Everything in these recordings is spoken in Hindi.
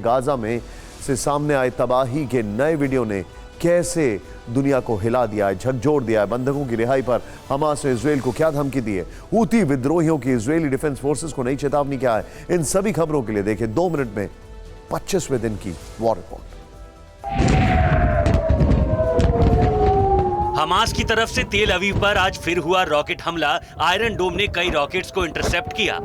गाजा में से सामने आए तबाही के नए वीडियो ने कैसे दुनिया को हिला दिया है, झकझोर दिया है। बंधकों की रिहाई पर हमास ने इजराइल को क्या धमकी दी है, हूती विद्रोहियों की इजरायली डिफेंस फोर्सेस को नई चेतावनी क्या है, इन सभी खबरों के लिए देखें 2 मिनट में 25वें दिन की वॉर रिपोर्ट। हमास की तरफ से तेल अवीव पर आज फिर हुआ रॉकेट हमला। आयरन डोम ने कई रॉकेट्स को इंटरसेप्ट किया।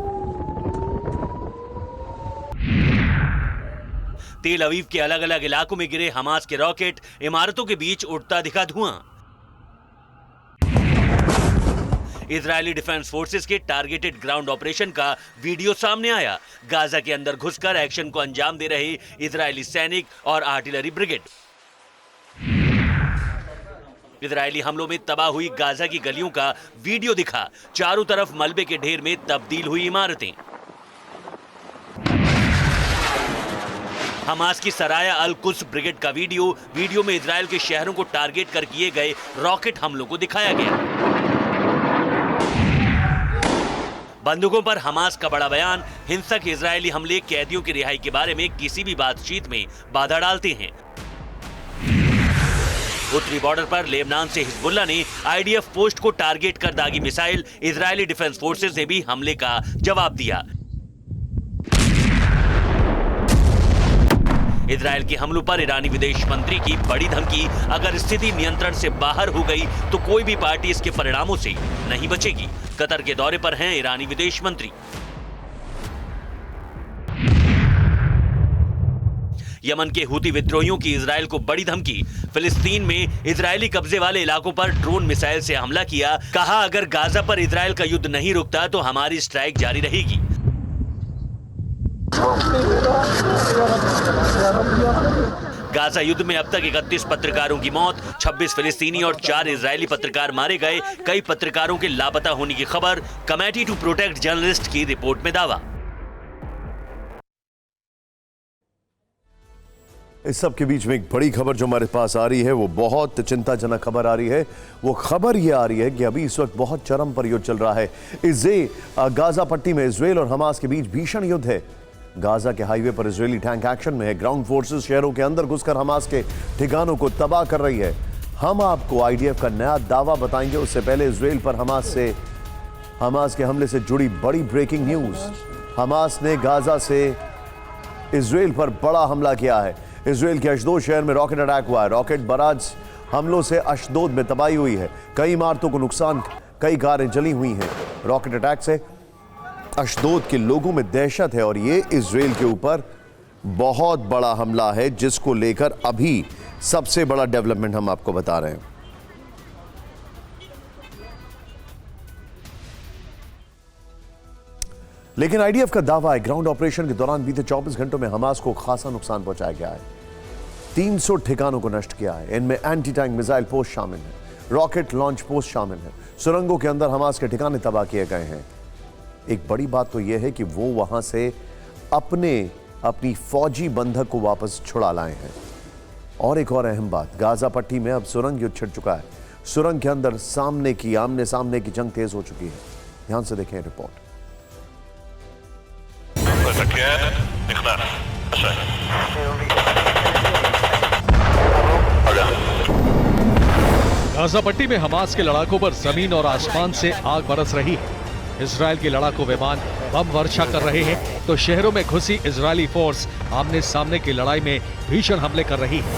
तेल अवीव के अलग अलग इलाकों में गिरे हमास के रॉकेट, इमारतों के बीच उड़ता दिखा धुआं। इजरायली डिफेंस फोर्सेस के टारगेटेड ग्राउंड ऑपरेशन का वीडियो सामने आया। गाजा के अंदर घुसकर एक्शन को अंजाम दे रहे इजरायली सैनिक और आर्टिलरी ब्रिगेड। इजरायली हमलों में तबाह हुई गाजा की गलियों का वीडियो दिखा। चारों तरफ मलबे के ढेर में तब्दील हुई इमारतें। हमास की सराया अल कुद्स ब्रिगेड का वीडियो में इजराइल के शहरों को टारगेट कर किए गए रॉकेट हमलों को दिखाया गया। बंदूकों पर हमास का बड़ा बयान। हिंसक इजरायली हमले कैदियों की रिहाई के बारे में किसी भी बातचीत में बाधा डालते हैं। उत्तरी बॉर्डर पर लेबनान से हिजबुल्लाह ने आईडीएफ पोस्ट को टारगेट कर दागी मिसाइल। इजरायली डिफेंस फोर्सेस ने भी हमले का जवाब दिया। इजरायल के हमलों पर ईरानी विदेश मंत्री की बड़ी धमकी। अगर स्थिति नियंत्रण से बाहर हो गई तो कोई भी पार्टी इसके परिणामों से नहीं बचेगी। कतर के दौरे पर हैं ईरानी विदेश मंत्री। यमन के हूती विद्रोहियों की इजरायल को बड़ी धमकी। फिलिस्तीन में इजरायली कब्जे वाले इलाकों पर ड्रोन मिसाइल से हमला किया। कहा अगर गाजा पर इजरायल का युद्ध नहीं रुकता तो हमारी स्ट्राइक जारी रहेगी। गाजा युद्ध में अब तक 31 पत्रकारों की मौत, 26 फिलिस्तीनी और 4 इजरायली पत्रकार मारे गए। कई पत्रकारों के लापता होने की खबर। कमेटी टू प्रोटेक्ट जर्नलिस्ट की रिपोर्ट में दावा। इस सब के बीच में एक बड़ी खबर जो हमारे पास आ रही है, वो बहुत चिंताजनक खबर आ रही है। वो खबर ये आ रही है कि अभी इस वक्त बहुत चरम पर युद्ध चल रहा है। गाजा पट्टी में इजरायल और हमास के बीच भीषण युद्ध है। गाजा के हाईवे पर इजरायली टैंक एक्शन में है। ग्राउंड फोर्सेस शहरों के अंदर घुसकर हमास के ठिकानों को तबाह कर रही है। हम आपको आईडीएफ का नया दावा बताएंगे। उससे पहले इजरायल पर हमास के हमले से जुड़ी बड़ी ब्रेकिंग न्यूज। हमास ने गाजा से इजरायल पर बड़ा हमला किया है। इजरायल के अशदोद शहर में रॉकेट अटैक हुआ है। रॉकेट बराज हमलों से अशदोद में तबाही हुई है। कई इमारतों को नुकसान, कई कारें जली हुई हैं। रॉकेट अटैक से अशदोद के लोगों में दहशत है और ये इजरायल के ऊपर बहुत बड़ा हमला है, जिसको लेकर अभी सबसे बड़ा डेवलपमेंट हम आपको बता रहे हैं। लेकिन आईडीएफ का दावा है ग्राउंड ऑपरेशन के दौरान बीते 24 घंटों में हमास को खासा नुकसान पहुंचाया गया है। 300 ठिकानों को नष्ट किया है। इनमें एंटी टैंक मिसाइल पोस्ट शामिल है, रॉकेट लॉन्च पोस्ट शामिल है। सुरंगों के अंदर हमास के ठिकाने तबाह किए गए हैं। एक बड़ी बात तो यह है कि वो वहां से अपनी फौजी बंधक को वापस छुड़ा लाए हैं। और एक और अहम बात, गाजा पट्टी में अब सुरंग युद्ध छिड़ चुका है। सुरंग के अंदर आमने सामने की जंग तेज हो चुकी है। ध्यान से देखें रिपोर्ट। गाजा पट्टी में हमास के लड़ाकों पर जमीन और आसमान से आग बरस रही है। इजरायल के लड़ाकू विमान बम वर्षा कर रहे हैं तो शहरों में घुसी इजरायली फोर्स आमने सामने की लड़ाई में भीषण हमले कर रही है।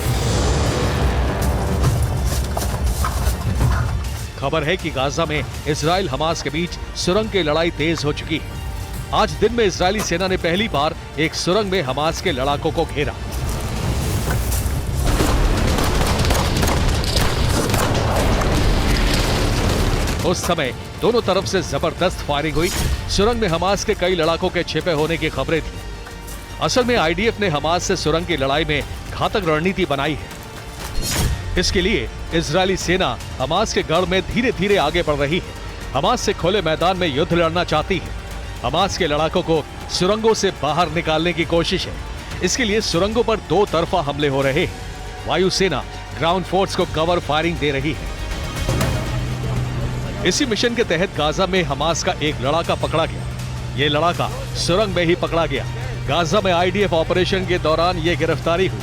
खबर है कि गाजा में इजरायल हमास के बीच सुरंग की लड़ाई तेज हो चुकी है। आज दिन में इजरायली सेना ने पहली बार एक सुरंग में हमास के लड़ाकों को घेरा। उस समय दोनों तरफ से जबरदस्त फायरिंग हुई। सुरंग में हमास के कई लड़ाकों के छिपे होने की खबरें थी। असल में आईडीएफ ने हमास से सुरंग की लड़ाई में घातक रणनीति बनाई है। इसके लिए इजरायली सेना हमास के गढ़ में धीरे धीरे आगे बढ़ रही है। हमास से खुले मैदान में युद्ध लड़ना चाहती है। हमास के लड़ाकों को सुरंगों से बाहर निकालने की कोशिश है। इसके लिए सुरंगों पर 2 तरफा हमले हो रहे हैं। वायुसेना ग्राउंड फोर्स को कवर फायरिंग दे रही है। इसी मिशन के तहत गाजा में हमास का एक लड़ाका पकड़ा गया। ये लड़ाका सुरंग में ही पकड़ा गया। गाजा में आईडीएफ ऑपरेशन के दौरान ये गिरफ्तारी हुई।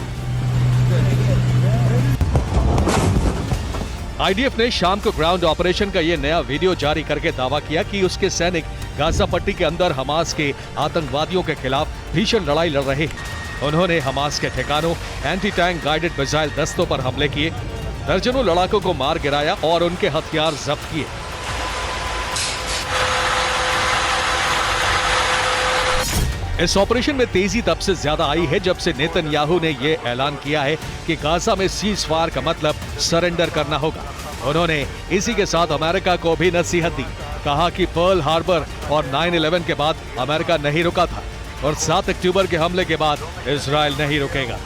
आईडीएफ ने शाम को ग्राउंड ऑपरेशन का ये नया वीडियो जारी करके दावा किया कि उसके सैनिक गाजा पट्टी के अंदर हमास के आतंकवादियों के खिलाफ भीषण लड़ाई लड़ रहे हैं। उन्होंने हमास के ठिकानों, एंटी टैंक गाइडेड मिसाइल दस्तों पर हमले किए, दर्जनों लड़ाकों को मार गिराया और उनके हथियार जब्त किए। इस ऑपरेशन में तेजी तब से ज्यादा आई है जब से नेतन्याहू ने यह ऐलान किया है कि गाजा में सीज फायर का मतलब सरेंडर करना होगा। उन्होंने इसी के साथ अमेरिका को भी नसीहत दी, कहा कि पर्ल हार्बर और 9/11 के बाद अमेरिका नहीं रुका था और 7 अक्टूबर के हमले के बाद इजरायल नहीं रुकेगा।